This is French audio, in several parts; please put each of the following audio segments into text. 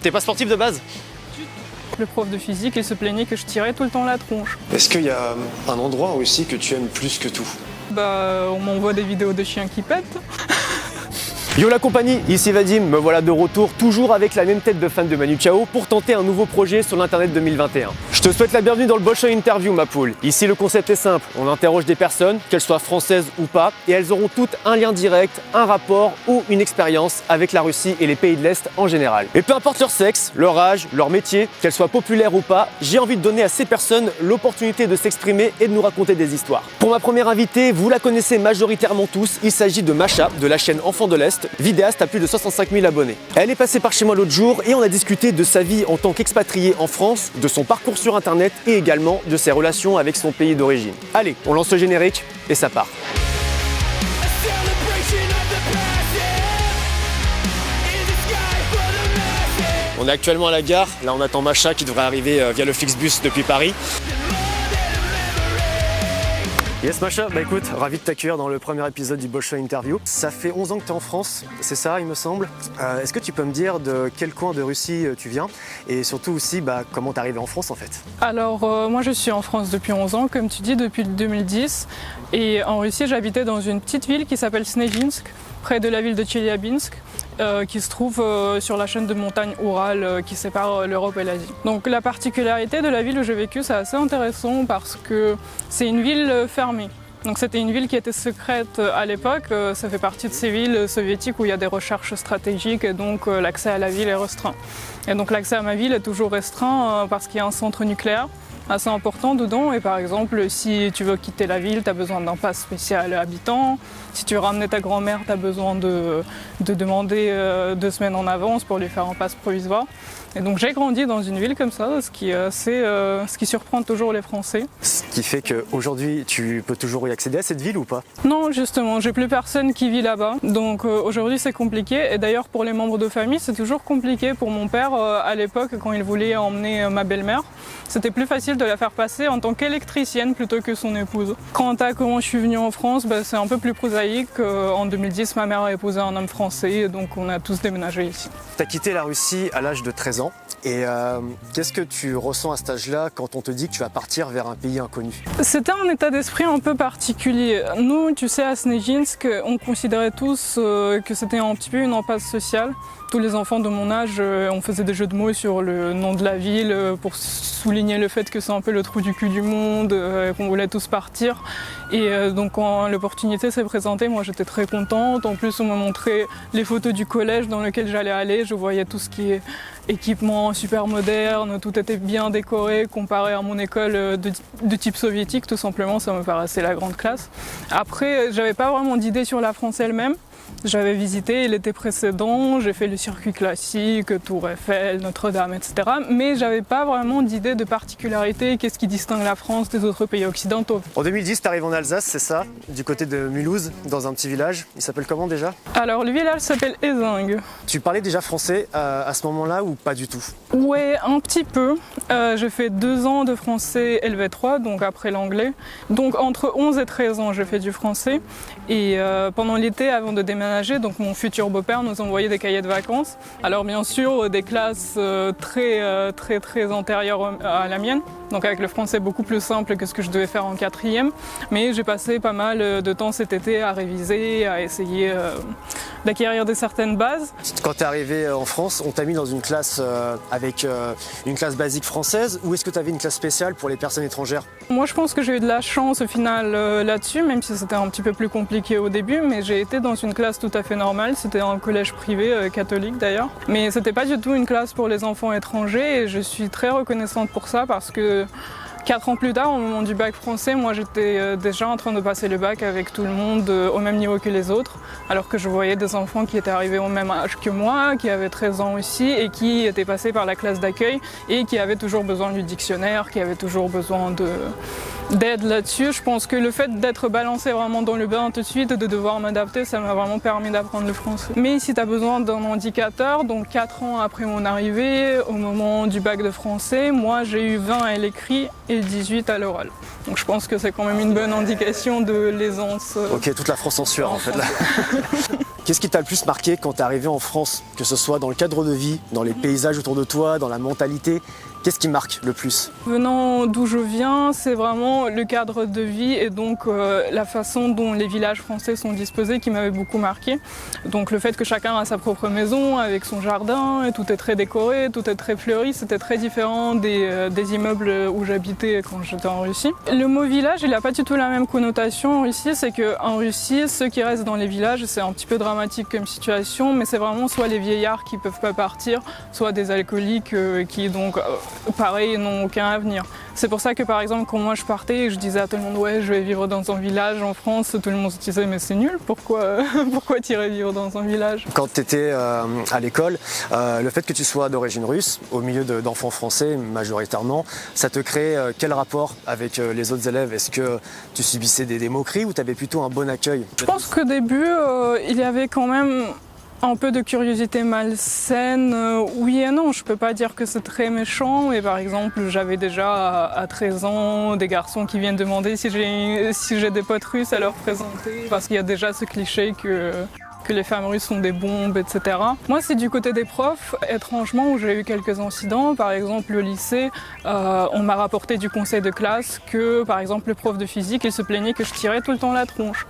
T'es pas sportif de base? Le prof de physique, il se plaignait que je tirais tout le temps la tronche. Est-ce qu'il y a un endroit aussi que tu aimes plus que tout? On m'envoie des vidéos de chiens qui pètent. Yo la compagnie, ici Vadim, me voilà de retour, toujours avec la même tête de fan de Manu Chao pour tenter un nouveau projet sur l'internet 2021. Je te souhaite la bienvenue dans le Bolshoi Interview ma poule. Ici le concept est simple, on interroge des personnes, qu'elles soient françaises ou pas, et elles auront toutes un lien direct, un rapport ou une expérience avec la Russie et les pays de l'Est en général. Et peu importe leur sexe, leur âge, leur métier, qu'elles soient populaires ou pas, j'ai envie de donner à ces personnes l'opportunité de s'exprimer et de nous raconter des histoires. Pour ma première invitée, vous la connaissez majoritairement tous, il s'agit de Masha, de la chaîne Enfants de l'Est, vidéaste à plus de 65 000 abonnés. Elle est passée par chez moi l'autre jour et on a discuté de sa vie en tant qu'expatriée en France, de son parcours sur internet et également de ses relations avec son pays d'origine. Allez, on lance le générique et ça part. On est actuellement à la gare, là on attend Masha qui devrait arriver via le Flixbus depuis Paris. Yes Masha, bah écoute, ravi de t'accueillir dans le premier épisode du Bolshoi Interview. Ça fait 11 ans que tu es en France, c'est ça il me semble. Est-ce que tu peux me dire de quel coin de Russie tu viens et surtout aussi comment t'es arrivé en France en fait? Alors moi je suis en France depuis 11 ans, comme tu dis, depuis 2010. Et en Russie j'habitais dans une petite ville qui s'appelle Snezhinsk, près de la ville de Tcheliabinsk, qui se trouve sur la chaîne de montagnes Oural qui sépare l'Europe et l'Asie. Donc la particularité de la ville où j'ai vécu, c'est assez intéressant parce que c'est une ville fermée. Donc c'était une ville qui était secrète à l'époque, ça fait partie de ces villes soviétiques où il y a des recherches stratégiques et donc l'accès à la ville est restreint. Et donc l'accès à ma ville est toujours restreint parce qu'il y a un centre nucléaire assez important dedans et par exemple si tu veux quitter la ville, tu as besoin d'un pass spécial habitant. Si tu veux ramener ta grand-mère, tu as besoin de demander 2 semaines en avance pour lui faire un pass provisoire. Et donc j'ai grandi dans une ville comme ça, ce qui surprend toujours les Français. Ce qui fait qu'aujourd'hui tu peux toujours y accéder à cette ville ou pas? Non justement, j'ai plus personne qui vit là-bas, donc aujourd'hui c'est compliqué et d'ailleurs pour les membres de famille c'est toujours compliqué. Pour mon père à l'époque quand il voulait emmener ma belle-mère, c'était plus facile de la faire passer en tant qu'électricienne plutôt que son épouse. Quant à comment je suis venue en France, c'est un peu plus prosaïque. En 2010, ma mère a épousé un homme français, donc on a tous déménagé ici. Tu as quitté la Russie à l'âge de 13 ans. Et qu'est-ce que tu ressens à cet âge-là quand on te dit que tu vas partir vers un pays inconnu? C'était un état d'esprit un peu particulier. Nous, tu sais, à Snezhinsk, on considérait tous que c'était un petit peu une impasse sociale. Tous les enfants de mon âge, on faisait des jeux de mots sur le nom de la ville pour souligner le fait que c'est un peu le trou du cul du monde, qu'on voulait tous partir. Et donc quand l'opportunité s'est présentée, moi j'étais très contente. En plus on m'a montré les photos du collège dans lequel j'allais aller. Je voyais tout ce qui est équipement super moderne, tout était bien décoré comparé à mon école de type soviétique. Tout simplement, ça me paraissait la grande classe. Après, j'avais pas vraiment d'idée sur la France elle-même. J'avais visité l'été précédent, j'ai fait le circuit classique, Tour Eiffel, Notre-Dame, etc. Mais j'avais pas vraiment d'idée de particularité, qu'est-ce qui distingue la France des autres pays occidentaux. En 2010, tu arrives en Alsace, c'est ça? Du côté de Mulhouse, dans un petit village. Il s'appelle comment déjà? Alors le village s'appelle Ézingue. Tu parlais déjà français à ce moment-là ou pas du tout? Ouais, un petit peu. J'ai fait 2 ans de français LV3, donc après l'anglais. Donc entre 11 et 13 ans, j'ai fait du français. Et pendant l'été, avant de déménager, donc mon futur beau-père nous envoyait des cahiers de vacances. Alors bien sûr, des classes très antérieures à la mienne, donc avec le français beaucoup plus simple que ce que je devais faire en 4e. Mais j'ai passé pas mal de temps cet été à réviser, à essayer d'acquérir des certaines bases. Quand tu es arrivé en France, on t'a mis dans une classe avec une classe basique française ou est-ce que tu avais une classe spéciale pour les personnes étrangères? Moi je pense que j'ai eu de la chance au final là-dessus, même si c'était un petit peu plus compliqué au début, mais j'ai été dans une classe tout à fait normale, c'était un collège privé catholique d'ailleurs. Mais c'était pas du tout une classe pour les enfants étrangers et je suis très reconnaissante pour ça parce que 4 ans plus tard, au moment du bac français, moi j'étais déjà en train de passer le bac avec tout le monde au même niveau que les autres, alors que je voyais des enfants qui étaient arrivés au même âge que moi, qui avaient 13 ans aussi et qui étaient passés par la classe d'accueil et qui avaient toujours besoin du dictionnaire, qui avaient toujours besoin d'aide là-dessus. Je pense que le fait d'être balancé vraiment dans le bain tout de suite et de devoir m'adapter, ça m'a vraiment permis d'apprendre le français. Mais si tu as besoin d'un indicateur, donc 4 ans après mon arrivée, au moment du bac de français, moi j'ai eu 20 à l'écrit et 18 à l'oral. Donc je pense que c'est quand même une bonne indication de l'aisance. Ok, toute la France en sueur en fait là. Qu'est-ce qui t'a le plus marqué quand t'es arrivé en France, que ce soit dans le cadre de vie, dans les paysages autour de toi, dans la mentalité? Qu'est-ce qui marque le plus? Venant d'où je viens, c'est vraiment le cadre de vie et donc la façon dont les villages français sont disposés qui m'avait beaucoup marqué. Donc le fait que chacun a sa propre maison avec son jardin, et tout est très décoré, tout est très fleuri, c'était très différent des immeubles où j'habitais quand j'étais en Russie. Le mot village, il n'a pas du tout la même connotation en Russie, c'est qu'en Russie, ceux qui restent dans les villages, c'est un petit peu dramatique comme situation, mais c'est vraiment soit les vieillards qui ne peuvent pas partir, soit des alcooliques qui donc pareil, n'ont aucun avenir. C'est pour ça que par exemple quand moi je partais et je disais à tout le monde ouais je vais vivre dans un village en France, tout le monde se disait mais c'est nul, pourquoi tu irais vivre dans un village? Quand tu étais à l'école, le fait que tu sois d'origine russe, au milieu d'enfants français majoritairement, ça te crée quel rapport avec les autres élèves? Est-ce que tu subissais des moqueries ou tu avais plutôt un bon accueil? Je pense qu'au début il y avait quand même un peu de curiosité malsaine, oui et non, je peux pas dire que c'est très méchant, mais par exemple j'avais déjà à 13 ans des garçons qui viennent demander si j'ai des potes russes à leur présenter, parce qu'il y a déjà ce cliché que les femmes russes sont des bombes, etc. Moi, c'est du côté des profs, étrangement, où j'ai eu quelques incidents. Par exemple, au lycée, on m'a rapporté du conseil de classe que, par exemple, le prof de physique, il se plaignait que je tirais tout le temps la tronche.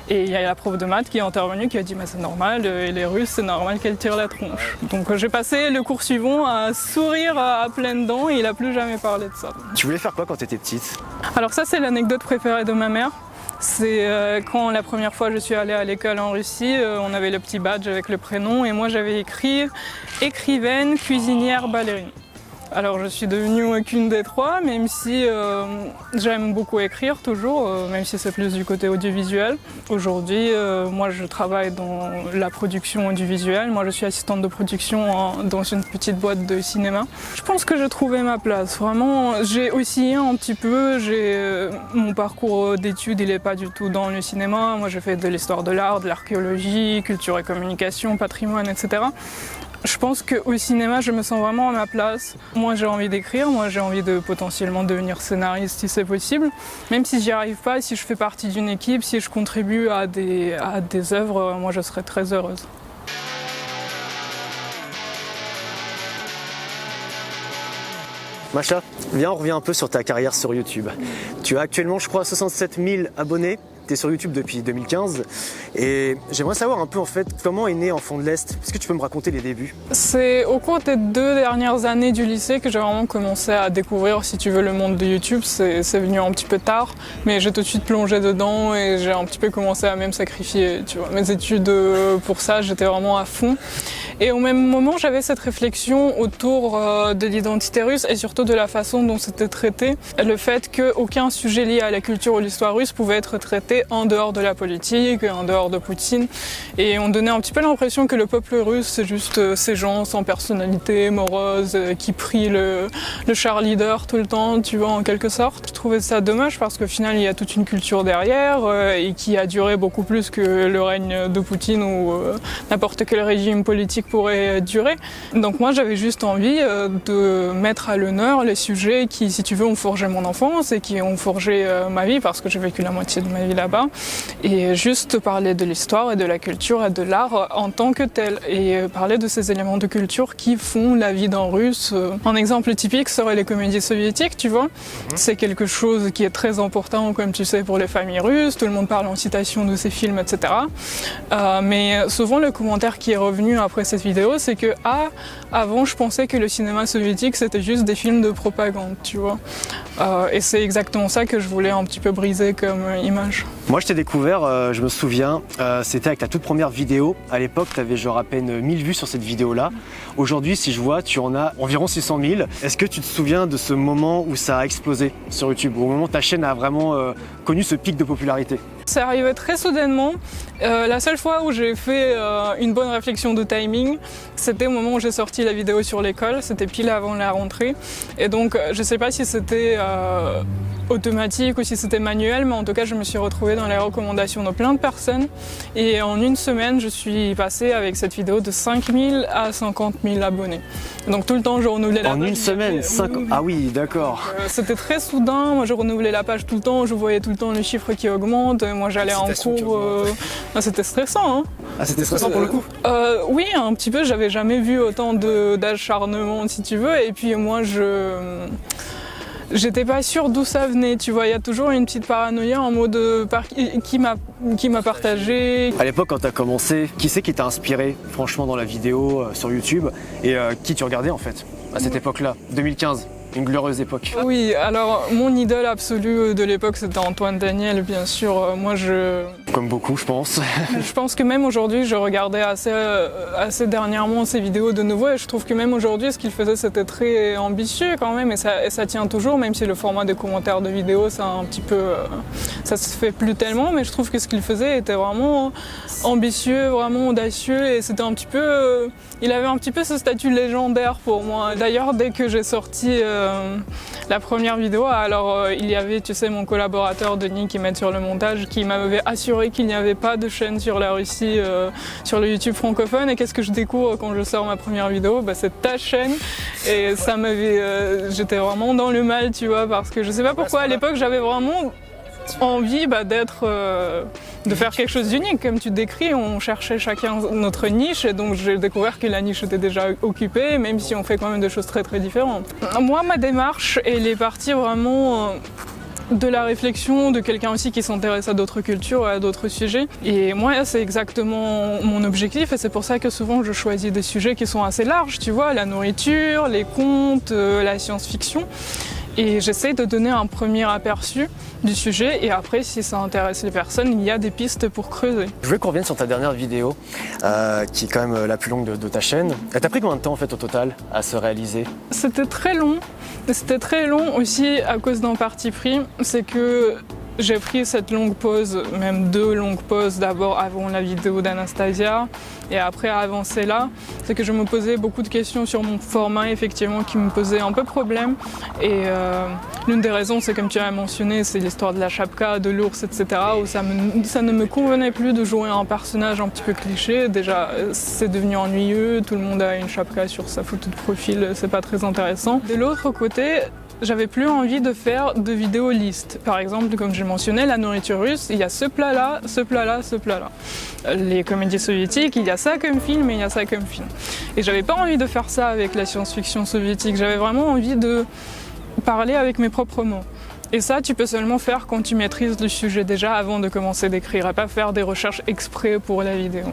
Et il y a la prof de maths qui est intervenue, qui a dit « c'est normal, et les Russes, c'est normal qu'elles tirent la tronche ». Donc j'ai passé le cours suivant à sourire à pleines dents et il n'a plus jamais parlé de ça. Tu voulais faire quoi quand tu étais petite? Alors ça, c'est l'anecdote préférée de ma mère. C'est quand la première fois je suis allée à l'école en Russie, on avait le petit badge avec le prénom et moi j'avais écrit écrivaine, cuisinière, ballerine. Alors je suis devenue qu'une des trois, même si j'aime beaucoup écrire toujours, même si c'est plus du côté audiovisuel. Aujourd'hui, moi je travaille dans la production audiovisuelle, moi je suis assistante de production dans une petite boîte de cinéma. Je pense que j'ai trouvé ma place, vraiment j'ai oscillé un petit peu, mon parcours d'études il n'est pas du tout dans le cinéma, moi j'ai fait de l'histoire de l'art, de l'archéologie, culture et communication, patrimoine, etc. Je pense qu'au cinéma, je me sens vraiment à ma place. Moi, j'ai envie d'écrire, moi, j'ai envie de potentiellement devenir scénariste si c'est possible. Même si j'y arrive pas, si je fais partie d'une équipe, si je contribue à des œuvres, moi, je serais très heureuse. Masha, viens, on revient un peu sur ta carrière sur YouTube. Tu as actuellement, je crois, 67 000 abonnés. Tu es sur YouTube depuis 2015 et j'aimerais savoir un peu en fait comment est né Enfant de l'Est. Est-ce que tu peux me raconter les débuts? C'est au cours des 2 dernières années du lycée que j'ai vraiment commencé à découvrir, si tu veux, le monde de YouTube. C'est venu un petit peu tard, mais j'ai tout de suite plongé dedans et j'ai un petit peu commencé à même sacrifier, tu vois, mes études pour ça. J'étais vraiment à fond. Et au même moment, j'avais cette réflexion autour de l'identité russe et surtout de la façon dont c'était traité. Le fait qu'aucun sujet lié à la culture ou l'histoire russe pouvait être traité en dehors de la politique, en dehors de Poutine. Et on donnait un petit peu l'impression que le peuple russe, c'est juste ces gens sans personnalité, morose, qui prient le char leader tout le temps, tu vois, en quelque sorte. Je trouvais ça dommage parce qu'au final, il y a toute une culture derrière et qui a duré beaucoup plus que le règne de Poutine ou n'importe quel régime politique pourrait durer. Donc moi, j'avais juste envie de mettre à l'honneur les sujets qui, si tu veux, ont forgé mon enfance et qui ont forgé ma vie parce que j'ai vécu la moitié de ma vie là-bas. Et juste parler de l'histoire et de la culture et de l'art en tant que tel. Et parler de ces éléments de culture qui font la vie d'un Russe. Un exemple typique serait les comédies soviétiques, tu vois. C'est quelque chose qui est très important, comme tu sais, pour les familles russes. Tout le monde parle en citation de ces films, etc. Mais souvent, le commentaire qui est revenu après cette vidéo, c'est que avant, je pensais que le cinéma soviétique, c'était juste des films de propagande, tu vois. Et c'est exactement ça que je voulais un petit peu briser comme image. Moi, je t'ai découvert, je me souviens, c'était avec ta toute première vidéo. À l'époque, tu avais genre à peine 1000 vues sur cette vidéo-là. Aujourd'hui, si je vois, tu en as environ 600 000. Est-ce que tu te souviens de ce moment où ça a explosé sur YouTube, au moment où ta chaîne a vraiment connu ce pic de popularité? C'est arrivé très soudainement. La seule fois où j'ai fait une bonne réflexion de timing, c'était au moment où j'ai sorti la vidéo sur l'école. C'était pile avant la rentrée. Et donc, je sais pas si c'était automatique ou si c'était manuel, mais en tout cas, je me suis retrouvée dans les recommandations de plein de personnes. Et en une semaine, je suis passée avec cette vidéo de 5 000 à 50 000 abonnés. Donc tout le temps, je renouvelais la page. En une semaine, 5... Ah oui, d'accord. C'était très soudain. Moi, je renouvelais la page tout le temps. Je voyais tout le temps les chiffres qui augmentent. Moi, j'allais en cours. C'était stressant, hein. Ah, c'était stressant pour le coup? Oui, un petit peu, j'avais jamais vu autant d'acharnement, si tu veux, et puis moi, j'étais pas sûre d'où ça venait, tu vois, il y a toujours une petite paranoïa en mode qui m'a partagé. À l'époque, quand tu as commencé, qui c'est qui t'a inspiré, franchement, dans la vidéo, sur YouTube, et qui tu regardais en fait, à cette époque-là, 2015? Une glorieuse époque. Oui, alors mon idole absolue de l'époque c'était Antoine Daniel, bien sûr. Moi Comme beaucoup, je pense. Je pense que même aujourd'hui, je regardais assez dernièrement ses vidéos de nouveau et je trouve que même aujourd'hui, ce qu'il faisait c'était très ambitieux quand même et ça tient toujours, même si le format des commentaires de vidéos, ça un petit peu, ça se fait plus tellement, mais je trouve que ce qu'il faisait était vraiment ambitieux, vraiment audacieux et c'était un petit peu, il avait un petit peu ce statut légendaire pour moi. D'ailleurs, dès que j'ai sorti la première vidéo, alors il y avait, tu sais, mon collaborateur Denis qui m'aide sur le montage, qui m'avait assuré qu'il n'y avait pas de chaîne sur la Russie, sur le YouTube francophone. Et qu'est-ce que je découvre quand je sors ma première vidéo? C'est ta chaîne. Et ça m'avait, j'étais vraiment dans le mal, tu vois, parce que je sais pas pourquoi à l'époque j'avais vraiment envie de faire quelque chose d'unique. Comme tu décris, on cherchait chacun notre niche et donc j'ai découvert que la niche était déjà occupée, même si on fait quand même des choses très très différentes. Moi, ma démarche, elle est partie vraiment de la réflexion de quelqu'un aussi qui s'intéresse à d'autres cultures et à d'autres sujets. Et moi, c'est exactement mon objectif et c'est pour ça que souvent je choisis des sujets qui sont assez larges, tu vois, la nourriture, les contes, la science-fiction. Et j'essaie de donner un premier aperçu du sujet et après, si ça intéresse les personnes, il y a des pistes pour creuser. Je voulais qu'on revienne sur ta dernière vidéo, qui est quand même la plus longue de ta chaîne. Elle t'a pris combien de temps en fait au total à se réaliser? C'était très long. C'était très long aussi à cause d'un parti pris. C'est que j'ai pris cette longue pause, même 2 longues pauses, d'abord avant la vidéo d'Anastasia et après avant celle-là. C'est que je me posais beaucoup de questions sur mon format, effectivement, qui me posait un peu problème. Et l'une des raisons, c'est comme tu as mentionné, c'est l'histoire de la chapka, de l'ours, etc. où ça ne me convenait plus de jouer un personnage un petit peu cliché. Déjà, c'est devenu ennuyeux, tout le monde a une chapka sur sa photo de profil, c'est pas très intéressant. De l'autre côté, j'avais plus envie de faire de vidéos listes. Par exemple, comme je mentionnais, la nourriture russe, il y a ce plat-là, ce plat-là, ce plat-là. Les comédies soviétiques, il y a ça comme film et il y a ça comme film. Et j'avais pas envie de faire ça avec la science-fiction soviétique, j'avais vraiment envie de parler avec mes propres mots. Et ça, tu peux seulement faire quand tu maîtrises le sujet déjà avant de commencer d'écrire, et pas faire des recherches exprès pour la vidéo.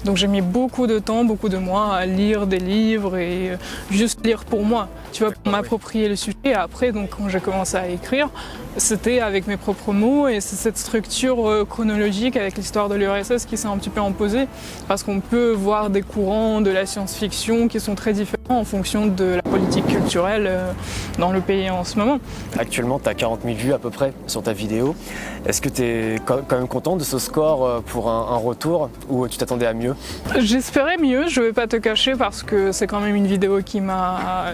Donc j'ai mis beaucoup de temps, beaucoup de mois à lire des livres et juste lire pour moi, tu vois, pour m'approprier le sujet. Et après, donc, quand j'ai commencé à écrire, c'était avec mes propres mots et c'est cette structure chronologique avec l'histoire de l'URSS qui s'est un petit peu imposée, parce qu'on peut voir des courants de la science-fiction qui sont très différents en fonction de la politique culturelle dans le pays en ce moment. Actuellement, tu as 40 000 vues à peu près sur ta vidéo. Est-ce que tu es quand même content de ce score pour un retour ou tu t'attendais à mieux? J'espérais mieux, je vais pas te cacher, parce que c'est quand même une vidéo qui m'a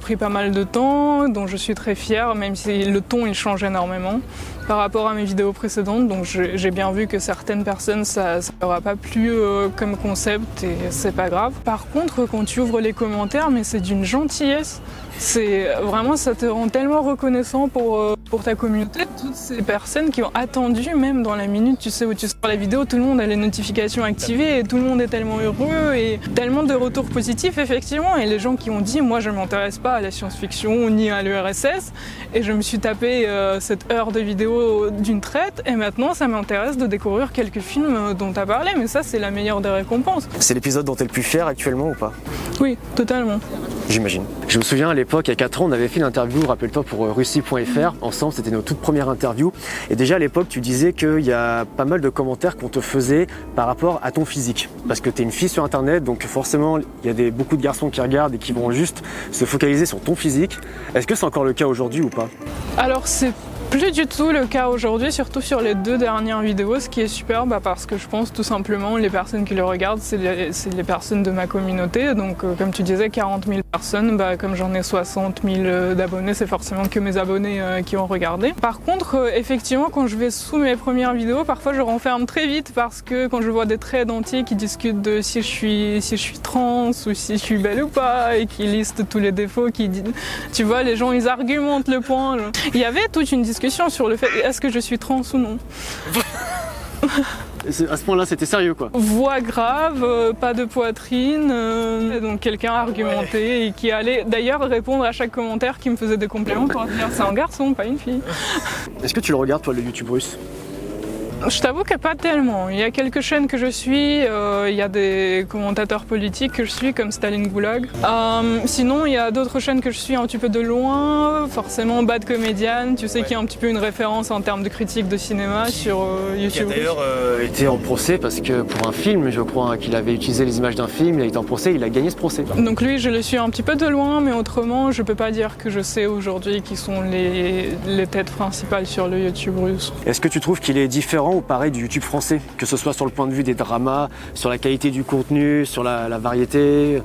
pris pas mal de temps, dont je suis très fière, même si le ton il change énormément par rapport à mes vidéos précédentes. Donc j'ai bien vu que certaines personnes ça leur a pas plu comme concept et c'est pas grave. Par contre, quand tu ouvres les commentaires, mais c'est d'une gentillesse. C'est vraiment, ça te rend tellement reconnaissant pour ta communauté. Toutes ces personnes qui ont attendu, même dans la minute, tu sais, où tu sors la vidéo, tout le monde a les notifications activées et tout le monde est tellement heureux et tellement de retours positifs, effectivement. Et les gens qui ont dit, moi je ne m'intéresse pas à la science-fiction ni à l'URSS et je me suis tapé cette heure de vidéo d'une traite et maintenant ça m'intéresse de découvrir quelques films dont tu as parlé. Mais ça, c'est la meilleure des récompenses. C'est l'épisode dont tu es le plus fier actuellement ou pas? Oui, totalement. J'imagine. Je me souviens à l'époque, il y a 4 ans, on avait fait une interview, rappelle-toi, pour Russie.fr. Ensemble, c'était notre toute première interview. Et déjà à l'époque, tu disais qu'il y a pas mal de commentaires qu'on te faisait par rapport à ton physique. Parce que tu es une fille sur Internet, donc forcément, il y a beaucoup de garçons qui regardent et qui vont juste se focaliser sur ton physique. Est-ce que c'est encore le cas aujourd'hui ou pas? Alors, c'est plus du tout le cas aujourd'hui, surtout sur les 2 dernières vidéos, ce qui est super parce que je pense tout simplement les personnes qui le regardent, c'est les personnes de ma communauté. Donc comme tu disais, 40 000 personnes, comme j'en ai 60 000 d'abonnés, c'est forcément que mes abonnés qui ont regardé. Par contre, effectivement, quand je vais sous mes premières vidéos, parfois je renferme très vite parce que quand je vois des trades entiers qui discutent de si je suis trans ou si je suis belle ou pas et qui listent tous les défauts, tu vois, les gens ils argumentent le point. Il y avait toute une discussion sur le fait est-ce que je suis trans ou non. À ce point-là, c'était sérieux, quoi. Voix grave, pas de poitrine, donc quelqu'un argumenté et qui allait d'ailleurs répondre à chaque commentaire qui me faisait des compliments pour dire c'est un garçon, pas une fille. Est-ce que tu le regardes, toi, le YouTube russe? Je t'avoue que pas tellement. Il y a quelques chaînes que je suis, il y a des commentateurs politiques que je suis comme Staline Goulag. Sinon, il y a d'autres chaînes que je suis un petit peu de loin, forcément Bad Comedian, tu sais, qui est un petit peu une référence en termes de critique de cinéma sur YouTube. Qui a d'ailleurs été en procès parce que pour un film, je crois qu'il avait utilisé les images d'un film, il a été en procès, il a gagné ce procès. Donc lui, je le suis un petit peu de loin, mais autrement, je peux pas dire que je sais aujourd'hui qui sont les têtes principales sur le YouTube russe. Est-ce que tu trouves qu'il est différent ou pareil du YouTube français, que ce soit sur le point de vue des dramas, sur la qualité du contenu, sur la variété?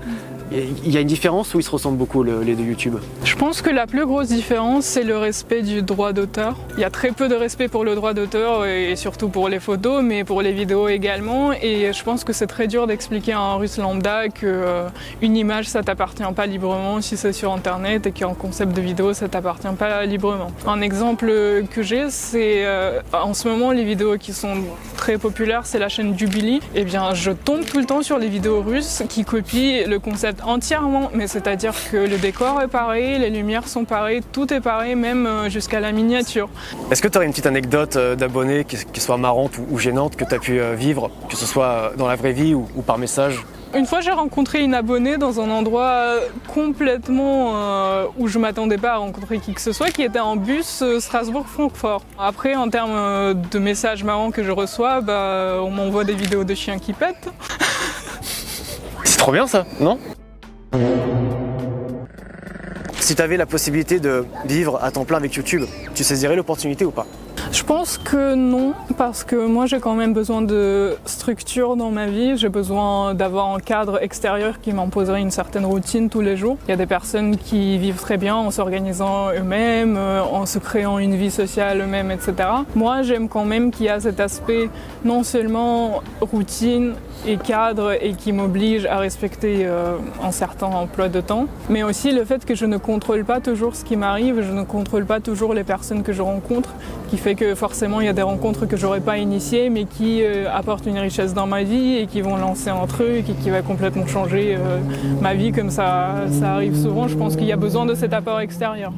Il y a une différence ou ils se ressemblent beaucoup les deux YouTube? Je pense que la plus grosse différence, c'est le respect du droit d'auteur. Il y a très peu de respect pour le droit d'auteur et surtout pour les photos, mais pour les vidéos également. Et je pense que c'est très dur d'expliquer à un russe lambda qu'une image, ça t'appartient pas librement si c'est sur Internet et qu'un concept de vidéo, ça t'appartient pas librement. Un exemple que j'ai, c'est en ce moment, les vidéos qui sont très populaires, c'est la chaîne Jubilee. Eh bien, je tombe tout le temps sur les vidéos russes qui copient le concept entièrement, mais c'est-à-dire que le décor est pareil, les lumières sont pareilles, tout est pareil, même jusqu'à la miniature. Est-ce que tu aurais une petite anecdote d'abonné qui soit marrante ou gênante que tu as pu vivre, que ce soit dans la vraie vie ou par message? Une fois, j'ai rencontré une abonnée dans un endroit complètement où je m'attendais pas à rencontrer qui que ce soit, qui était en bus Strasbourg-Francfort. Après, en termes de messages marrants que je reçois, on m'envoie des vidéos de chiens qui pètent. C'est trop bien ça, non? Si tu avais la possibilité de vivre à temps plein avec YouTube, tu saisirais l'opportunité ou pas? Je pense que non, parce que moi j'ai quand même besoin de structure dans ma vie, j'ai besoin d'avoir un cadre extérieur qui m'imposerait une certaine routine tous les jours. Il y a des personnes qui vivent très bien en s'organisant eux-mêmes, en se créant une vie sociale eux-mêmes, etc. Moi j'aime quand même qu'il y a cet aspect non seulement routine et cadre et qui m'oblige à respecter un certain emploi de temps, mais aussi le fait que je ne contrôle pas toujours ce qui m'arrive, je ne contrôle pas toujours les personnes que je rencontre, qui fait que forcément il y a des rencontres que j'aurais pas initiées mais qui apportent une richesse dans ma vie et qui vont lancer un truc et qui va complètement changer ma vie, comme ça arrive souvent. Je pense qu'il y a besoin de cet apport extérieur.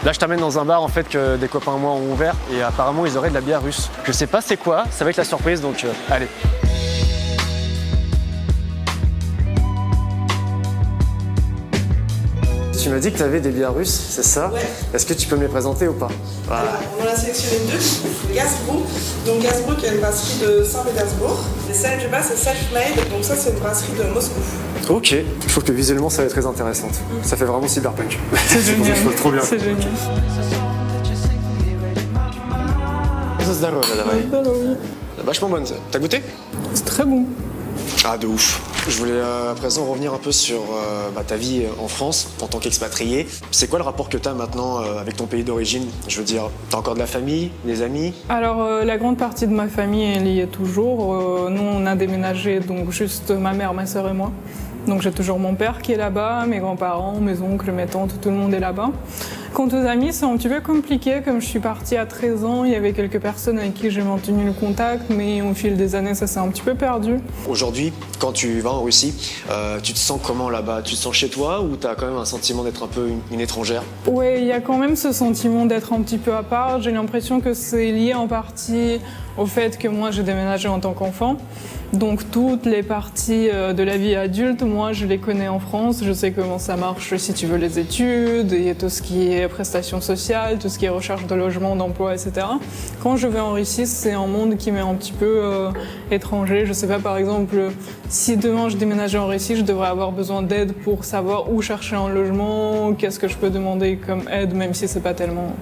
Là, je t'amène dans un bar en fait que des copains à moi ont ouvert et apparemment ils auraient de la bière russe. Je sais pas c'est quoi, ça va être la surprise donc allez. Tu m'as dit que tu avais des bières russes, c'est ça? Ouais. Est-ce que tu peux me les présenter ou pas? Voilà. Alors, on en a sélectionné deux. Gazbro. Donc Gazbro qui est une brasserie de Saint-Pétersbourg. Et celle du bas c'est Self-Made. Donc ça c'est une brasserie de Moscou. Ok, je trouve que visuellement ça va être très intéressante. Ça fait vraiment cyberpunk. C'est génial. Trop bien. C'est génial. C'est vachement bonne ça. T'as goûté? C'est très bon. Ah de ouf. Je voulais à présent revenir un peu sur ta vie en France en tant qu'expatrié. C'est quoi le rapport que tu as maintenant avec ton pays d'origine? Je veux dire, t'as encore de la famille, des amis? Alors la grande partie de ma famille elle y est toujours. Nous on a déménagé, donc juste ma mère, ma sœur et moi. Donc j'ai toujours mon père qui est là-bas, mes grands-parents, mes oncles, mes tantes, tout le monde est là-bas. Quant aux amis, c'est un petit peu compliqué. Comme je suis partie à 13 ans, il y avait quelques personnes avec qui j'ai maintenu le contact, mais au fil des années, ça s'est un petit peu perdu. Aujourd'hui, quand tu vas en Russie, tu te sens comment là-bas? Tu te sens chez toi ou tu as quand même un sentiment d'être un peu une étrangère? Oui, il y a quand même ce sentiment d'être un petit peu à part. J'ai l'impression que c'est lié en partie au fait que moi, j'ai déménagé en tant qu'enfant. Donc toutes les parties de la vie adulte, moi je les connais en France, je sais comment ça marche si tu veux les études, et tout ce qui est prestations sociales, tout ce qui est recherche de logement, d'emploi, etc. Quand je vais en Russie, c'est un monde qui m'est un petit peu étranger. Je sais pas, par exemple, si demain je déménageais en Russie, je devrais avoir besoin d'aide pour savoir où chercher un logement, qu'est-ce que je peux demander comme aide, même si c'est pas tellement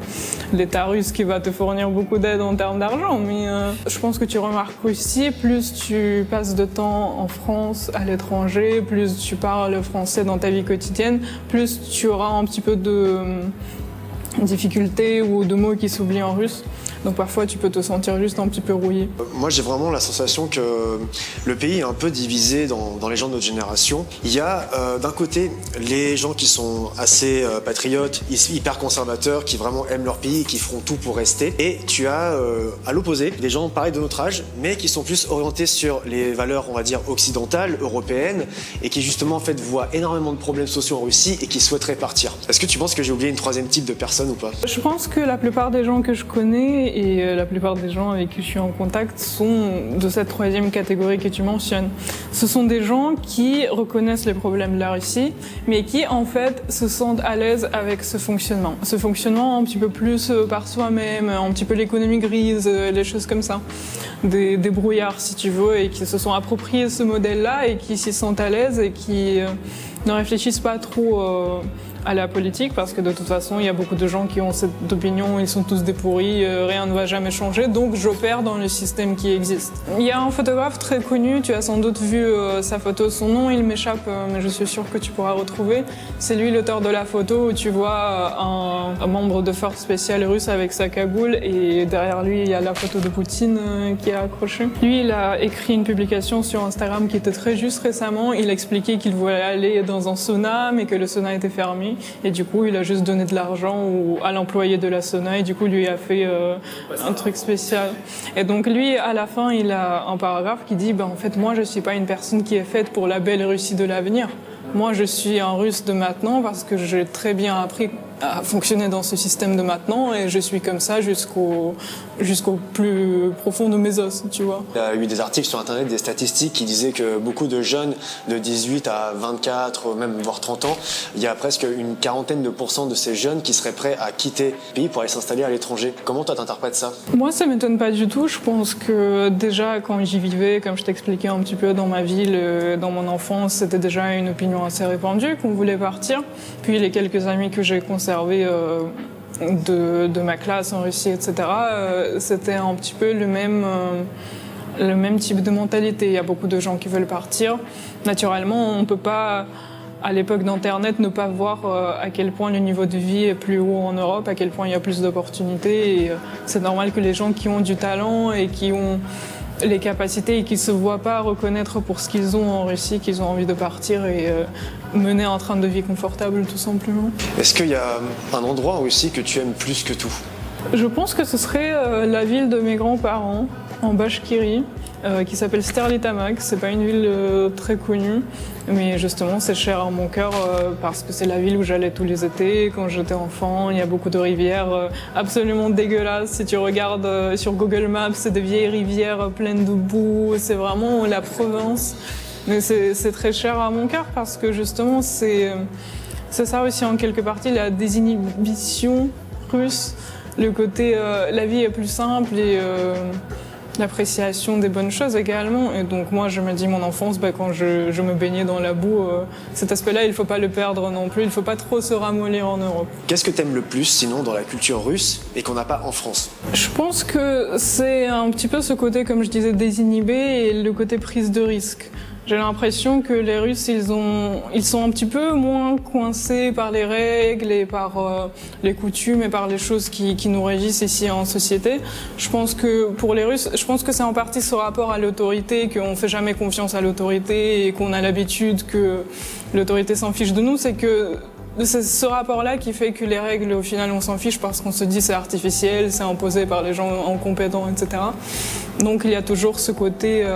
l'État russe qui va te fournir beaucoup d'aide en termes d'argent. Mais je pense que tu remarques aussi, plus tu passes de temps en France, à l'étranger, plus tu parles français dans ta vie quotidienne, plus tu auras un petit peu de difficultés ou de mots qui s'oublient en russe. Donc parfois tu peux te sentir juste un petit peu rouillé. Moi j'ai vraiment la sensation que le pays est un peu divisé dans les gens de notre génération. Il y a d'un côté les gens qui sont assez patriotes, hyper conservateurs, qui vraiment aiment leur pays et qui feront tout pour rester. Et tu as à l'opposé des gens pareils de notre âge, mais qui sont plus orientés sur les valeurs, on va dire, occidentales, européennes, et qui justement en fait voient énormément de problèmes sociaux en Russie et qui souhaiteraient partir. Est-ce que tu penses que j'ai oublié une troisième type de personne ou pas? Je pense que la plupart des gens que je connais et la plupart des gens avec qui je suis en contact sont de cette troisième catégorie que tu mentionnes. Ce sont des gens qui reconnaissent les problèmes de la Russie, mais qui en fait se sentent à l'aise avec ce fonctionnement. Ce fonctionnement un petit peu plus par soi-même, un petit peu l'économie grise, les choses comme ça. Des brouillards si tu veux, et qui se sont appropriés ce modèle-là et qui s'y sentent à l'aise et qui ne réfléchissent pas trop à la politique, parce que de toute façon il y a beaucoup de gens qui ont cette opinion, ils sont tous des pourris, rien ne va jamais changer, donc j'opère dans le système qui existe. Il y a un photographe très connu, tu as sans doute vu sa photo, son nom il m'échappe, mais je suis sûre que tu pourras retrouver. C'est lui l'auteur de la photo où tu vois un membre de force spéciale russe avec sa cagoule, et derrière lui il y a la photo de Poutine qui est accrochée. Lui il a écrit une publication sur Instagram qui était très juste récemment, il expliquait qu'il voulait aller dans un sauna mais que le sauna était fermé. Et du coup, il a juste donné de l'argent à l'employé de la sauna et du coup, lui a fait un truc spécial. Et donc, lui, à la fin, il a un paragraphe qui dit en fait, moi, je suis pas une personne qui est faite pour la belle Russie de l'avenir. Moi, je suis un Russe de maintenant parce que j'ai très bien appris à fonctionner dans ce système de maintenant et je suis comme ça jusqu'au plus profond de mes os, tu vois. Il y a eu des articles sur Internet, des statistiques qui disaient que beaucoup de jeunes de 18 à 24, même voire 30 ans, il y a presque une quarantaine de pourcents de ces jeunes qui seraient prêts à quitter le pays pour aller s'installer à l'étranger. Comment toi t'interprètes ça? Moi, ça m'étonne pas du tout. Je pense que déjà, quand j'y vivais, comme je t'expliquais un petit peu dans ma ville, dans mon enfance, c'était déjà une opinion assez répandue qu'on voulait partir. Puis les quelques amis que j'ai conservés de ma classe en Russie, etc., c'était un petit peu le même type de mentalité. Il y a beaucoup de gens qui veulent partir. Naturellement, on ne peut pas, à l'époque d'Internet, ne pas voir à quel point le niveau de vie est plus haut en Europe, à quel point il y a plus d'opportunités. Et c'est normal que les gens qui ont du talent et qui ont les capacités et qui ne se voient pas reconnaître pour ce qu'ils ont en Russie, qu'ils ont envie de partir et mener un train de vie confortable, tout simplement. Est-ce qu'il y a un endroit en Russie que tu aimes plus que tout? Je pense que ce serait la ville de mes grands-parents, en Bachkirie, qui s'appelle Sterlitamak. C'est pas une ville très connue, mais justement c'est cher à mon cœur parce que c'est la ville où j'allais tous les étés quand j'étais enfant. Il y a beaucoup de rivières absolument dégueulasses. Si tu regardes sur Google Maps, c'est des vieilles rivières pleines de boue. C'est vraiment la province. Mais c'est très cher à mon cœur parce que justement c'est ça aussi en quelque partie, la désinhibition russe, le côté la vie est plus simple et l'appréciation des bonnes choses également. Et donc moi je me dis mon enfance, quand je me baignais dans la boue, cet aspect-là il ne faut pas le perdre non plus, il ne faut pas trop se ramollir en Europe. Qu'est-ce que tu aimes le plus sinon dans la culture russe et qu'on n'a pas en France? Je pense que c'est un petit peu ce côté, comme je disais, désinhibé et le côté prise de risque. J'ai l'impression que les Russes, ils sont un petit peu moins coincés par les règles et par les coutumes et par les choses qui nous régissent ici en société. Je pense que pour les Russes, c'est en partie ce rapport à l'autorité, qu'on ne fait jamais confiance à l'autorité et qu'on a l'habitude que l'autorité s'en fiche de nous. C'est ce rapport-là qui fait que les règles, au final, on s'en fiche parce qu'on se dit c'est artificiel, c'est imposé par les gens incompétents, etc. Donc il y a toujours ce côté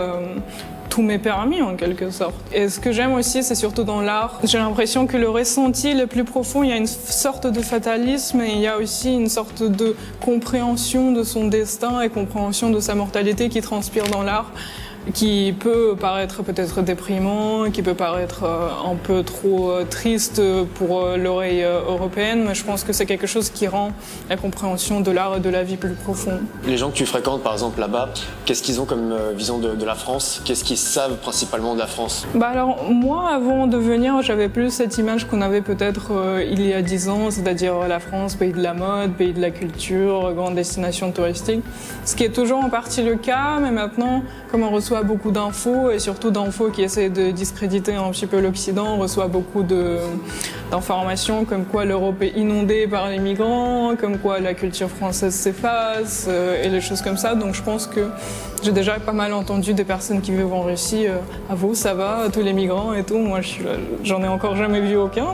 tout m'est permis en quelque sorte. Et ce que j'aime aussi, c'est surtout dans l'art. J'ai l'impression que le ressenti le plus profond, il y a une sorte de fatalisme et il y a aussi une sorte de compréhension de son destin et compréhension de sa mortalité qui transpire dans l'art, qui peut paraître peut-être déprimant, qui peut paraître un peu trop triste pour l'oreille européenne, mais je pense que c'est quelque chose qui rend la compréhension de l'art et de la vie plus profonde. Les gens que tu fréquentes, par exemple, là-bas, qu'est-ce qu'ils ont comme vision de la France? Qu'est-ce qu'ils savent principalement de la France? Alors, moi, avant de venir, j'avais plus cette image qu'on avait peut-être il y a 10 ans, c'est-à-dire la France, pays de la mode, pays de la culture, grande destination touristique, ce qui est toujours en partie le cas, mais maintenant, comme on reçoit reçoit beaucoup d'infos, et surtout d'infos qui essaient de discréditer un petit peu l'Occident. On reçoit beaucoup d'informations comme quoi l'Europe est inondée par les migrants, comme quoi la culture française s'efface, et les choses comme ça. Donc je pense que j'ai déjà pas mal entendu des personnes qui vivent en Russie, à vous ça va, tous les migrants et tout. Moi j'en ai encore jamais vu aucun,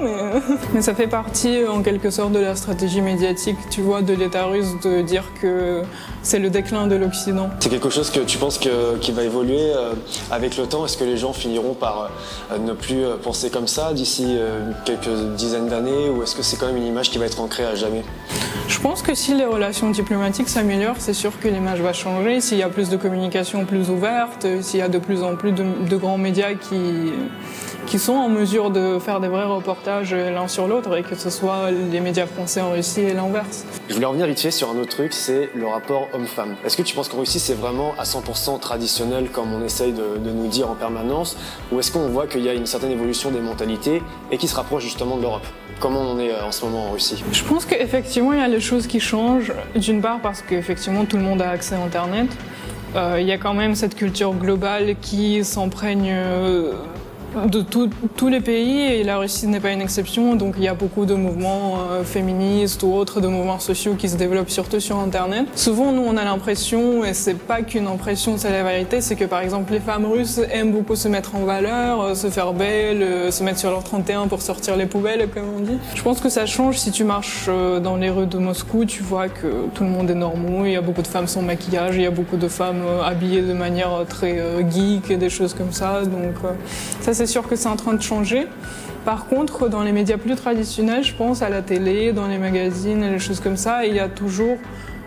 mais ça fait partie en quelque sorte de la stratégie médiatique, tu vois, de l'État russe, de dire que c'est le déclin de l'Occident. C'est quelque chose que tu penses qui va évoluer avec le temps? Est-ce que les gens finiront par ne plus penser comme ça d'ici quelques dizaines d'années, ou est-ce que c'est quand même une image qui va être ancrée à jamais? Je pense que si les relations diplomatiques s'améliorent, c'est sûr que l'image va changer. S'il y a plus de communication plus ouverte, s'il y a de plus en plus de grands médias qui sont en mesure de faire des vrais reportages l'un sur l'autre, et que ce soit les médias français en Russie et l'inverse. Je voulais revenir vite fait sur un autre truc, c'est le rapport homme-femme. Est-ce que tu penses qu'en Russie c'est vraiment à 100% traditionnel comme on essaye de nous dire en permanence, ou est-ce qu'on voit qu'il y a une certaine évolution des mentalités et qui se rapproche justement de l'Europe? Comment on est en ce moment en Russie? Je pense qu'effectivement il y a des choses qui changent, d'une part parce qu'effectivement tout le monde a accès à Internet. Il y a quand même cette culture globale qui s'imprègne de tous les pays, et la Russie n'est pas une exception, donc il y a beaucoup de mouvements féministes ou autres, de mouvements sociaux qui se développent surtout sur Internet. Souvent, nous, on a l'impression, et c'est pas qu'une impression, c'est la vérité, c'est que par exemple, les femmes russes aiment beaucoup se mettre en valeur, se faire belles, se mettre sur leur 31 pour sortir les poubelles, comme on dit. Je pense que ça change si tu marches dans les rues de Moscou, tu vois que tout le monde est normaux, il y a beaucoup de femmes sans maquillage, il y a beaucoup de femmes habillées de manière très geek et des choses comme ça, donc ça c'est sûr que c'est en train de changer. Par contre, dans les médias plus traditionnels, je pense à la télé, dans les magazines et les choses comme ça, il y a toujours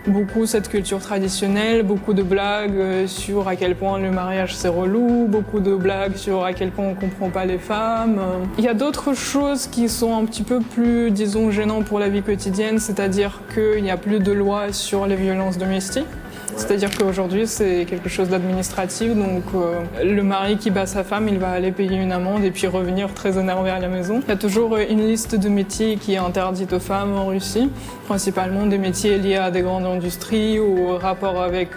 beaucoup cette culture traditionnelle, beaucoup de blagues sur à quel point le mariage c'est relou, beaucoup de blagues sur à quel point on comprend pas les femmes. Il y a d'autres choses qui sont un petit peu plus, disons, gênantes pour la vie quotidienne, c'est-à-dire qu'il n'y a plus de loi sur les violences domestiques. C'est-à-dire qu'aujourd'hui, c'est quelque chose d'administratif, donc le mari qui bat sa femme, il va aller payer une amende et puis revenir très énervé à la maison. Il y a toujours une liste de métiers qui est interdite aux femmes en Russie, principalement des métiers liés à des grandes industries ou au rapport avec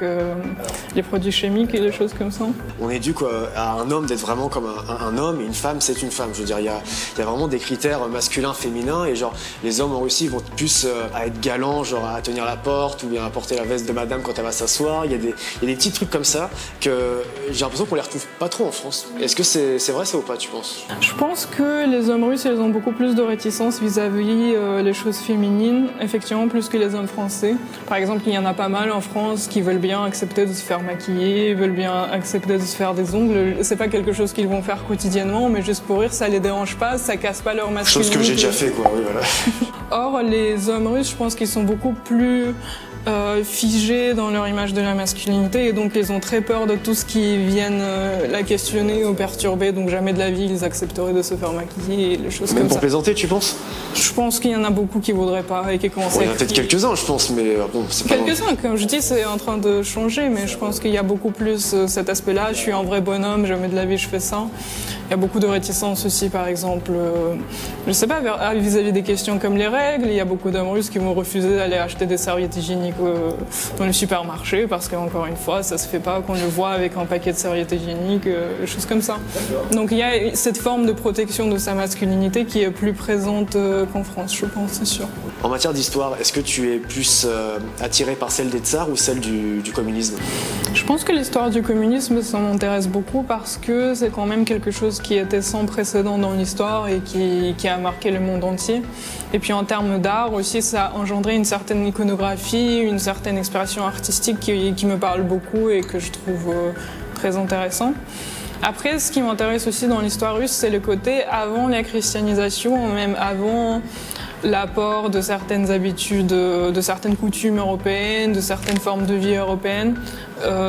les produits chimiques et des choses comme ça. On éduque à un homme d'être vraiment comme un homme, et une femme, c'est une femme. Je veux dire, il y a vraiment des critères masculins, féminins, et genre, les hommes en Russie vont plus à être galants, genre à tenir la porte, ou bien à porter la veste de madame quand elle va s'asseoir. Il y a des petits trucs comme ça que j'ai l'impression qu'on les retrouve pas trop en France. Est-ce que c'est vrai ça ou pas, tu penses? Je pense que les hommes russes, ils ont beaucoup plus de réticence vis-à-vis les choses féminines, effectivement plus que les hommes français. Par exemple, il y en a pas mal en France qui veulent bien accepter de se faire maquiller, veulent bien accepter de se faire des ongles. C'est pas quelque chose qu'ils vont faire quotidiennement, mais juste pour rire, ça les dérange pas, ça casse pas leur masculinité. Chose que j'ai déjà fait, quoi, oui, voilà. Or, les hommes russes, je pense qu'ils sont beaucoup plus figés dans leur image de la masculinité, et donc ils ont très peur de tout ce qui vienne la questionner ou perturber, donc jamais de la vie ils accepteraient de se faire maquiller et les choses comme ça. Même pour plaisanter, tu penses? Je pense qu'il y en a beaucoup qui voudraient pas et qui commencent Il y en a peut-être quelques-uns, je pense, mais bon, c'est pas... Quelques-uns, comme je dis, c'est en train de changer, mais je pense qu'il y a beaucoup plus cet aspect-là. Je suis un vrai bonhomme, jamais de la vie je fais ça. Il y a beaucoup de réticence aussi, par exemple, je sais pas, vis-à-vis des questions comme les règles. Il y a beaucoup d'hommes russes qui vont refuser d'aller acheter des serviettes hygiéniques dans les supermarchés parce qu'encore une fois, ça se fait pas qu'on le voit avec un paquet de serviettes hygiéniques, des choses comme ça. Donc il y a cette forme de protection de sa masculinité qui est plus présente qu'en France, je pense, c'est sûr. En matière d'histoire, est-ce que tu es plus attiré par celle des tsars ou celle du communisme? Je pense que l'histoire du communisme, ça m'intéresse beaucoup parce que c'est quand même quelque chose qui était sans précédent dans l'histoire et qui a marqué le monde entier. Et puis en termes d'art aussi, ça a engendré une certaine iconographie, une certaine expression artistique qui me parle beaucoup et que je trouve très intéressant. Après, ce qui m'intéresse aussi dans l'histoire russe, c'est le côté avant la christianisation, même avant l'apport de certaines habitudes, de certaines coutumes européennes, de certaines formes de vie européennes.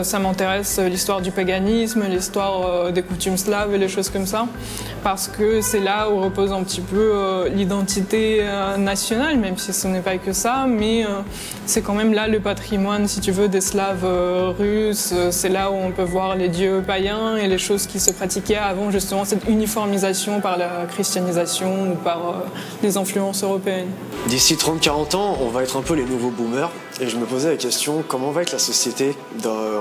Ça m'intéresse l'histoire du paganisme, l'histoire des coutumes slaves et les choses comme ça, parce que c'est là où repose un petit peu l'identité nationale, même si ce n'est pas que ça, mais c'est quand même là le patrimoine, si tu veux, des Slaves russes. C'est là où on peut voir les dieux païens et les choses qui se pratiquaient avant justement cette uniformisation par la christianisation ou par les influences européennes. D'ici 30-40 ans, on va être un peu les nouveaux boomers. Et je me posais la question, comment va être la société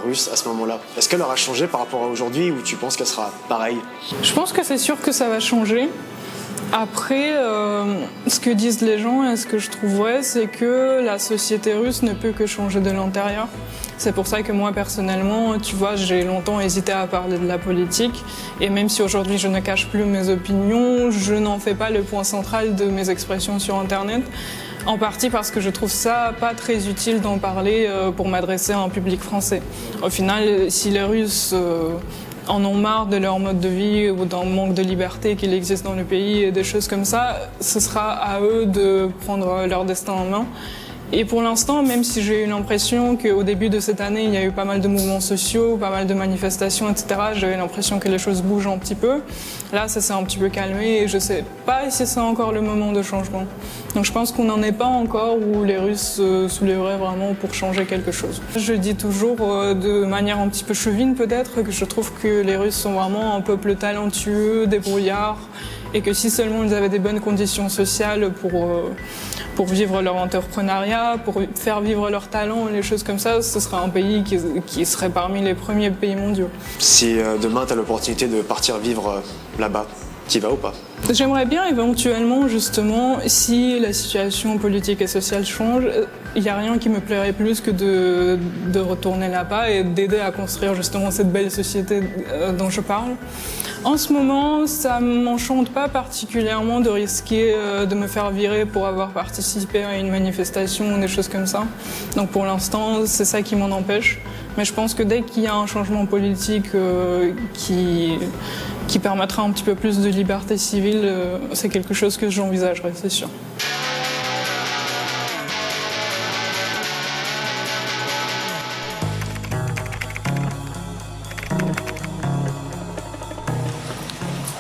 russe à ce moment-là? Est-ce qu'elle aura changé par rapport à aujourd'hui ou tu penses qu'elle sera pareille? Je pense que c'est sûr que ça va changer. Après, ce que disent les gens et ce que je trouve vrai, c'est que la société russe ne peut que changer de l'intérieur. C'est pour ça que moi, personnellement, tu vois, j'ai longtemps hésité à parler de la politique. Et même si aujourd'hui je ne cache plus mes opinions, je n'en fais pas le point central de mes expressions sur Internet. En partie parce que je trouve ça pas très utile d'en parler pour m'adresser à un public français. Au final, si les Russes en ont marre de leur mode de vie ou d'un manque de liberté qu'il existe dans le pays et des choses comme ça, ce sera à eux de prendre leur destin en main. Et pour l'instant, même si j'ai eu l'impression qu'au début de cette année, il y a eu pas mal de mouvements sociaux, pas mal de manifestations, etc., j'avais l'impression que les choses bougent un petit peu. Là, ça s'est un petit peu calmé et je sais pas si c'est encore le moment de changement. Donc je pense qu'on n'en est pas encore où les Russes se soulèveraient vraiment pour changer quelque chose. Je dis toujours de manière un petit peu chevine peut-être que je trouve que les Russes sont vraiment un peuple talentueux, débrouillard, et que si seulement ils avaient des bonnes conditions sociales pour vivre leur entrepreneuriat, pour faire vivre leur talent, les choses comme ça, ce serait un pays qui serait parmi les premiers pays mondiaux. Si demain tu as l'opportunité de partir vivre là-bas, t'y vas ou pas? J'aimerais bien éventuellement, justement, si la situation politique et sociale change, il n'y a rien qui me plairait plus que de retourner là-bas et d'aider à construire justement cette belle société dont je parle. En ce moment, ça ne m'enchante pas particulièrement de risquer de me faire virer pour avoir participé à une manifestation ou des choses comme ça. Donc pour l'instant, c'est ça qui m'en empêche. Mais je pense que dès qu'il y a un changement politique qui permettra un petit peu plus de liberté civile, c'est quelque chose que j'envisagerais, c'est sûr.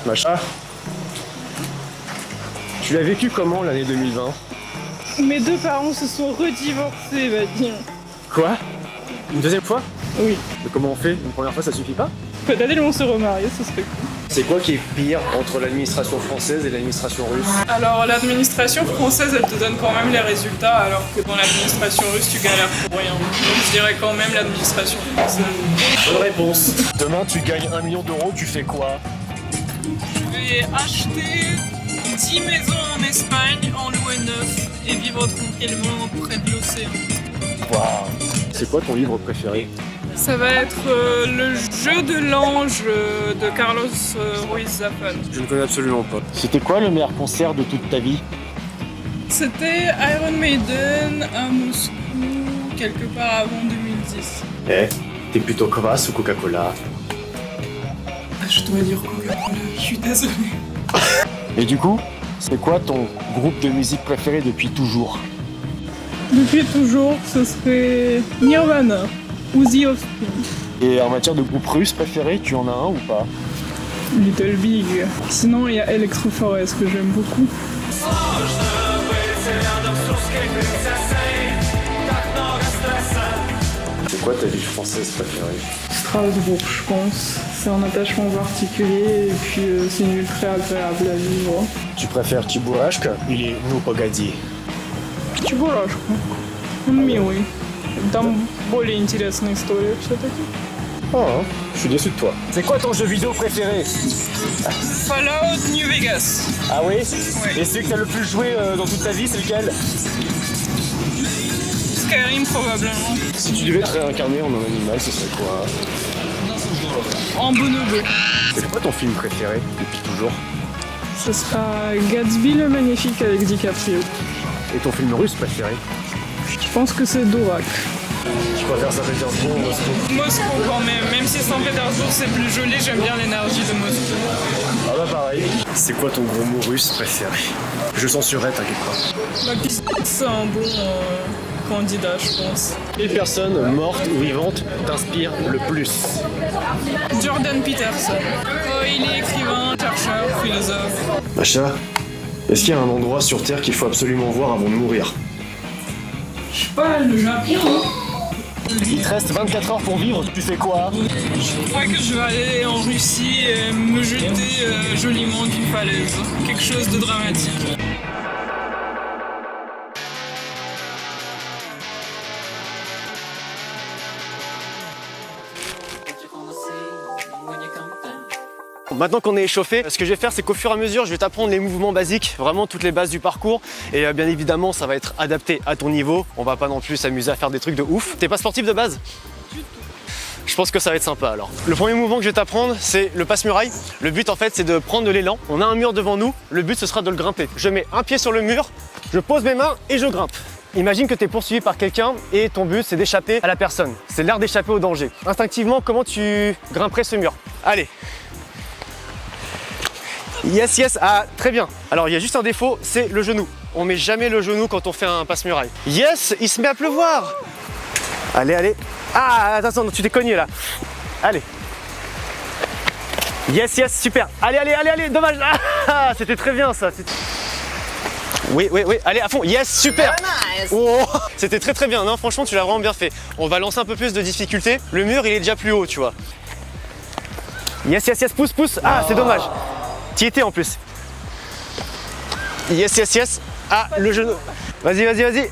Macha, tu l'as vécu comment l'année 2020? Mes deux parents se sont redivorcés, Vadim. Quoi? Une deuxième fois? Oui. Mais comment on fait? Une première fois ça suffit pas? Peut-être ils vont se remarier, ce serait cool. C'est quoi qui est pire entre l'administration française et l'administration russe? Alors l'administration française, elle te donne quand même les résultats, alors que dans l'administration russe, tu galères pour rien. Donc je dirais quand même l'administration française. Bonne réponse. Demain tu gagnes 1 million d'euros, tu fais quoi? Je vais acheter 10 maisons en Espagne, en louer 9 et vivre tranquillement près de l'océan. Waouh. C'est quoi ton livre préféré? Ça va être le jeu de l'ange de Carlos Ruiz Zafón. Je ne connais absolument pas. C'était quoi le meilleur concert de toute ta vie? C'était Iron Maiden à Moscou, quelque part avant 2010. Eh, t'es plutôt Kvass ou Coca-Cola? Je dois dire Coca-Cola, je suis désolée. Et du coup, c'est quoi ton groupe de musique préféré depuis toujours? Depuis toujours, ce serait Nirvana ou The Offspring. Et en matière de groupe russe préféré, tu en as un ou pas? Little Big. Sinon, il y a Electro Forest que j'aime beaucoup. C'est quoi ta ville française préférée? Strasbourg, je pense. C'est un attachement particulier et puis c'est une ville très agréable à vivre. Tu préfères Tibourashka или Ну погоди? Чебурашка. Он милый. Там более интересная история все-таки. Oh, je suis déçu de toi. C'est quoi ton jeu vidéo préféré? Fallout New Vegas. Ah oui? Ouais. Et celui que t'as le plus joué dans toute ta vie, c'est lequel? Skyrim probablement. Si tu devais te réincarner en un animal, ce serait quoi? En bonobo. C'est quoi ton film préféré depuis toujours? Ce sera Gatsby le Magnifique avec DiCaprio. Et ton film russe préféré? Je pense que c'est Dorak. Je préfère Saint-Pétersbourg ou Moscou. Moscou quand même si Saint-Pétersbourg c'est plus joli, j'aime bien l'énergie de Moscou. Ah bah pareil. C'est quoi ton gros mot russe préféré? Je censurerai, t'inquiète pas. Ma piste, c'est un bon candidat, je pense. Quelle personne, morte ou vivante, t'inspire le plus? Jordan Peterson. Il est écrivain, chercheur, philosophe. Macha, est-ce qu'il y a un endroit sur Terre qu'il faut absolument voir avant de mourir? Je sais pas, le Japon. Il te reste 24 heures pour vivre, tu fais quoi? Je crois que je vais aller en Russie et me jeter joliment d'une falaise. Quelque chose de dramatique. Maintenant qu'on est échauffé, ce que je vais faire, c'est qu'au fur et à mesure, je vais t'apprendre les mouvements basiques, vraiment toutes les bases du parcours. Et bien évidemment, ça va être adapté à ton niveau. On va pas non plus s'amuser à faire des trucs de ouf. T'es pas sportif de base? Je pense que ça va être sympa alors. Le premier mouvement que je vais t'apprendre, c'est le passe-muraille. Le but en fait, c'est de prendre de l'élan. On a un mur devant nous, le but ce sera de le grimper. Je mets un pied sur le mur, je pose mes mains et je grimpe. Imagine que tu es poursuivi par quelqu'un et ton but c'est d'échapper à la personne. C'est l'art d'échapper au danger. Instinctivement, comment tu grimperais ce mur? Allez. Yes, yes, ah très bien. Alors il y a juste un défaut, c'est le genou. On met jamais le genou quand on fait un passe-muraille. Yes, il se met à pleuvoir. Allez, allez. Ah, attention, tu t'es cogné là. Allez. Yes, yes, super. Allez, allez, allez, allez, dommage. Ah, c'était très bien ça. Oui, oui, oui, allez à fond. Yes, super. Oh, c'était très très bien. Non, franchement, tu l'as vraiment bien fait. On va lancer un peu plus de difficulté. Le mur, il est déjà plus haut, tu vois. Yes, yes, yes, pousse, pousse. Ah, c'est dommage. T'y étais en plus. Yes, yes, yes. Ah, le genou. Vas-y, vas-y, vas-y.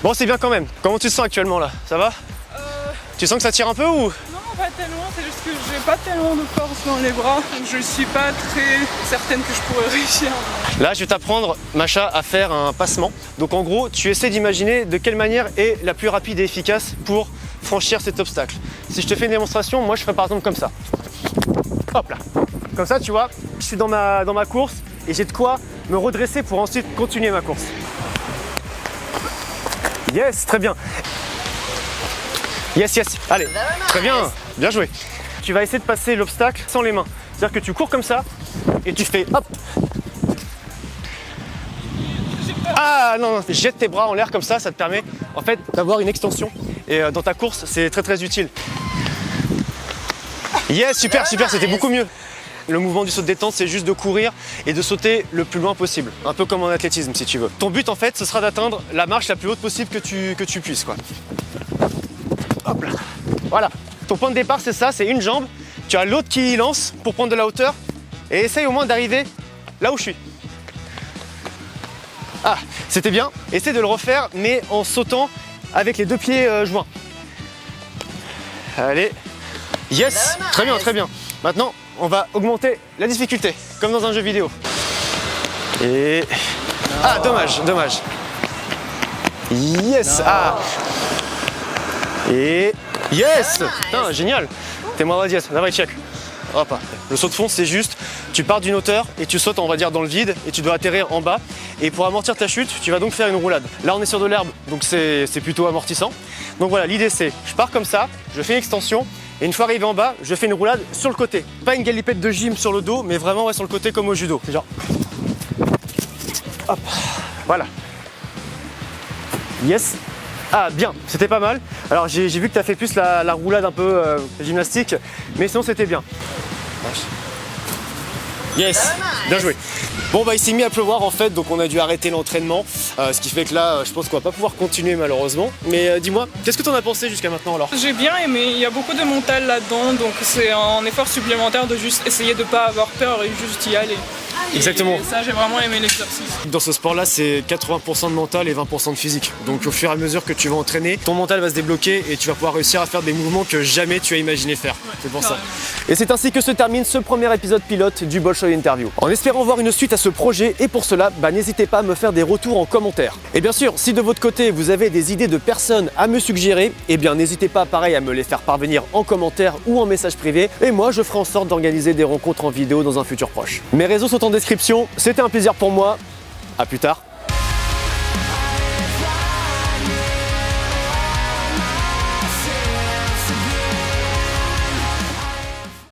Bon, c'est bien quand même. Comment tu te sens actuellement là? Ça va? Tu sens que ça tire un peu ou? Non, pas tellement, c'est juste que j'ai pas tellement de force dans les bras. Je suis pas très certaine que je pourrais réussir. Là, je vais t'apprendre, Macha, à faire un passement. Donc en gros, tu essaies d'imaginer de quelle manière est la plus rapide et efficace pour franchir cet obstacle. Si je te fais une démonstration, moi je ferai par exemple comme ça. Hop là. Comme ça, tu vois, je suis dans ma course et j'ai de quoi me redresser pour ensuite continuer ma course. Yes, très bien. Yes, yes, allez, très bien, bien joué. Tu vas essayer de passer l'obstacle sans les mains. C'est-à-dire que tu cours comme ça et tu fais hop. Ah non, non, jette tes bras en l'air comme ça te permet en fait d'avoir une extension. Et dans ta course, c'est très très utile. Yes, super, super, c'était beaucoup mieux. Le mouvement du saut de détente, c'est juste de courir et de sauter le plus loin possible. Un peu comme en athlétisme si tu veux. Ton but en fait, ce sera d'atteindre la marche la plus haute possible que tu puisses quoi. Hop là. Voilà. Ton point de départ, c'est ça, c'est une jambe. Tu as l'autre qui lance pour prendre de la hauteur. Et essaye au moins d'arriver là où je suis. Ah, c'était bien. Essaye de le refaire, mais en sautant avec les deux pieds joints. Allez. Yes. Très bien, très bien. Maintenant, on va augmenter la difficulté, comme dans un jeu vidéo. Et... Ah, dommage, dommage. Yes. Ah. Et yes! Putain, génial! T'es moi, vas-y, давай check. Hop. Le saut de fond, c'est juste, tu pars d'une hauteur et tu sautes, on va dire, dans le vide et tu dois atterrir en bas. Et pour amortir ta chute, tu vas donc faire une roulade. Là, on est sur de l'herbe, donc c'est plutôt amortissant. Donc voilà, l'idée c'est, je pars comme ça, je fais une extension et une fois arrivé en bas, je fais une roulade sur le côté. Pas une galipette de gym sur le dos, mais vraiment ouais, sur le côté comme au judo. C'est genre... Hop, voilà. Yes. Ah bien, c'était pas mal. Alors j'ai vu que tu as fait plus la roulade un peu gymnastique, mais sinon c'était bien. Yes, bien joué. Bon bah il s'est mis à pleuvoir en fait, donc on a dû arrêter l'entraînement, ce qui fait que là je pense qu'on va pas pouvoir continuer malheureusement. Mais dis-moi, qu'est-ce que t'en as pensé jusqu'à maintenant alors? J'ai bien aimé, il y a beaucoup de mental là-dedans, donc c'est un effort supplémentaire de juste essayer de pas avoir peur et juste y aller. Exactement. Et ça, j'ai vraiment aimé l'exercice. Dans ce sport-là, c'est 80% de mental et 20% de physique. Donc au fur et à mesure que tu vas entraîner, ton mental va se débloquer et tu vas pouvoir réussir à faire des mouvements que jamais tu as imaginé faire. Ouais, c'est pour ça. Et c'est ainsi que se termine ce premier épisode pilote du Bolshoi Interview. En espérant voir une suite à ce projet et pour cela, n'hésitez pas à me faire des retours en commentaire. Et bien sûr, si de votre côté vous avez des idées de personnes à me suggérer, n'hésitez pas pareil à me les faire parvenir en commentaire ou en message privé et moi je ferai en sorte d'organiser des rencontres en vidéo dans un futur proche. Mes réseaux sont en description, c'était un plaisir pour moi, à plus tard.